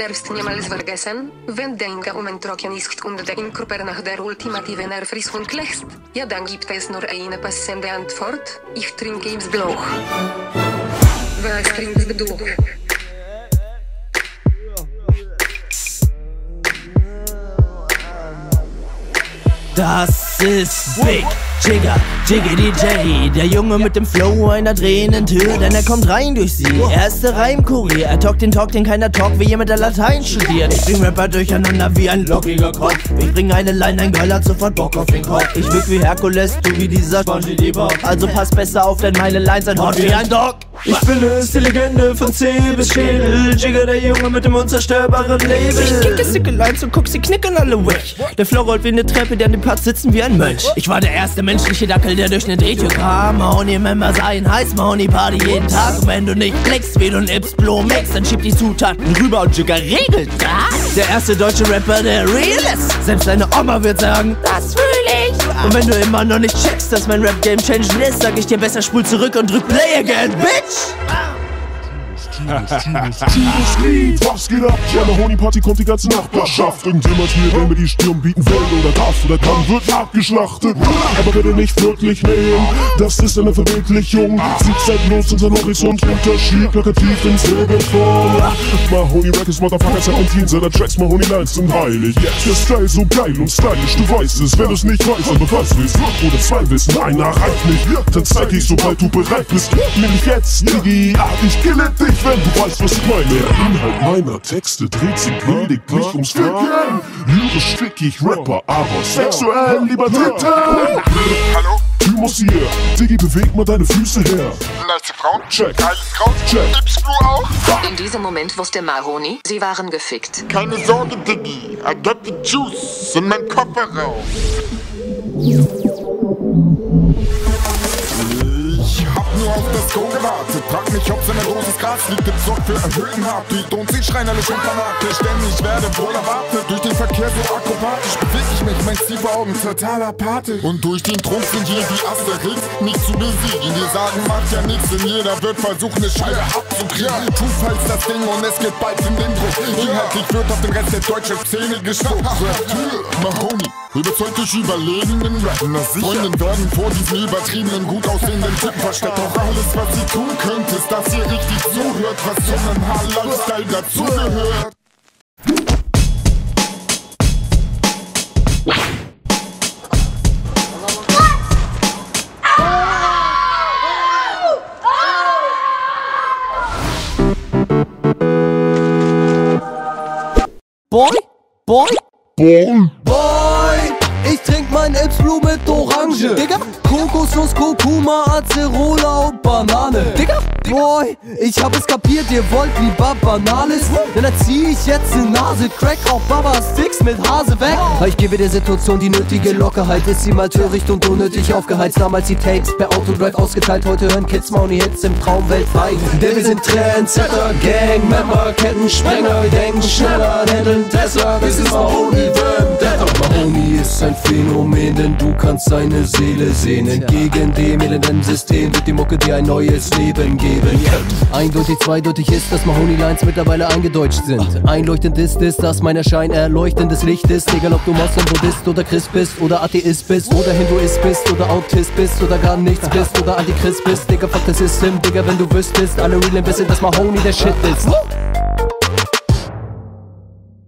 derst niemal vergessen, wenn dein Gaumentrocken ist und der Körper nach der ultimativen Erfrischung lächst? Ja, dann gibt es nur eine passende Antwort: ich trinke ins Bauch. Was trinkst du? Das ist Big Jigger, Jiggity Jaggy, der Junge mit dem Flow einer drehenden Tür, denn er kommt rein durch sie. Er ist der Reimkurier, er talkt den Talk, den keiner talkt, wie jemand, der Latein studiert. Ich bring Rapper durcheinander wie ein lockiger Kopf. Ich bring eine Line, ein Girl hat sofort Bock auf den Kopf. Ich wirk wie Herkules, du wie dieser SpongeBob. Also pass besser auf, denn meine Lines sind hot wie ein Dog. Ich bin es, die Legende von C bis Schädel, Jigger, der Junge mit dem unzerstörbaren Label. Ich kicke sicke Lines und guck, sie knicken alle weg. Der Flow rollt wie eine Treppe, der an dem Platz sitzen wie ein Mönch. Ich war der erste menschliche Dackel, der durch ne Drehtür kam. Mahoney-Member sein heißt Mahoney-Party jeden Tag. Und wenn du nicht blickst wie du ein Ips-Blow-Mix, dann schieb die Zutaten rüber und Jigger regelt das. Der erste deutsche Rapper, der real ist. Selbst deine Oma wird sagen, das fühl ich. Und wenn du immer noch nicht checkst, dass mein Rap-Game changing ist, sag ich dir besser, spul zurück und drück Play again, bitch! Was geht ab? Ja, Mahoney-Party kommt die ganze Nachbarschaft. Irgendjemand hier, der mir die Stirn bieten will oder darf oder kann, wird abgeschlachtet. Aber bitte nicht wirklich nehmen, das ist eine Verwirklichung. Sieht zeitlos unseren Horizont, Unterschied plakativ in Silberform. Mahoney Records, Motherfucker, Serpentin, seiner Tracks, Mahoney-Lines sind heilig. Der Style so geil und stylisch, du weißt es. Wenn du's nicht weißt, dann beweis es. Oder zwei wissen, einer reicht nicht. Dann zeig ich, sobald du bereit bist. Nämlich jetzt, Diggi, ich kille dich, wenn du weißt, was ich meine. Der Inhalt meiner Texte dreht sich lediglich ums Ficken. Lyrisch fick ich Rapper, aber sexuell lieber Dritten. Hallo? Thymus hier, Diggi, beweg mal deine Füße her. Nice Frauen? Check. Geiles Kraut? Check. Ips-Blue auch? In diesem Moment wusste Mahoney, sie waren gefickt. Keine Sorge, Diggi. I got the juice in mein Kofferraum. Ich hab nur auf das Go gewartet. Frag mich, ob seine großes Gras liegt. Gibt's Sorg für erhöhten Heartbeat. Und sie schreien alle schon fanatisch, denn ich werde wohl erwartet. Durch den Verkehr so akrobatisch beweg ich mich, mein Ziel vor Augen total apathisch. Und durch den Trunk sind hier die Asterix nicht zu besiegen. Die sagen, macht ja nichts, denn jeder wird versuchen, eine Scheibe abzukriegen. Tu falls das Ding und es geht bald in den Druck. Inhaltlich wird auf den Rest der deutschen Szene gespuckt. Mahoney überzeugt durch überlegenen Rappen. Freundinnen werden vor diesen übertriebenen, gut aussehenden Typen versteckt. Doch alles, was sie tun könnt, ist, dass ihr richtig zuhört, was zu einem Haar-Lifestyle dazugehört. Boy, ich trink mein Ips-Blue mit Orange. Digga, Kokosnuss, Kurkuma, Acerola und Banane. Digga, Boy, ich hab es kapiert, ihr wollt lieber Banales. Dann erzieh ich jetzt ne Nase, crack auch Baba-Sticks mit Hase weg. Ich gebe der Situation die nötige Lockerheit. Ist sie mal töricht und unnötig aufgeheizt. Damals die Tapes per Autodrive ausgeteilt. Heute hören Kids Mahoney-Hits im Traum weltweit. Denn wir sind Trendsetter, Gang-Member, Kettensprenger. Wir denken schneller, handeln Tesla. Das ist Mahoney Vendetta. Mahoney ist ein Phänomen, denn du kannst seine Seele sehen. Entgegen dem elenden System wird die Mucke dir ein neues Leben geben. Eindeutig, zweideutig ist, dass Mahoney-Lines mittlerweile eingedeutscht sind. Einleuchtend ist es, dass mein Erscheinen erleuchtendes Licht ist. Egal ob du Moslem, Buddhist oder Christ bist oder Atheist bist oder Hinduist bist oder Autist bist oder gar nichts bist oder Antichrist bist. Digga, fuck das System, Digga, wenn du wüsstest, alle real ein bisschen, dass Mahoney der Shit ist.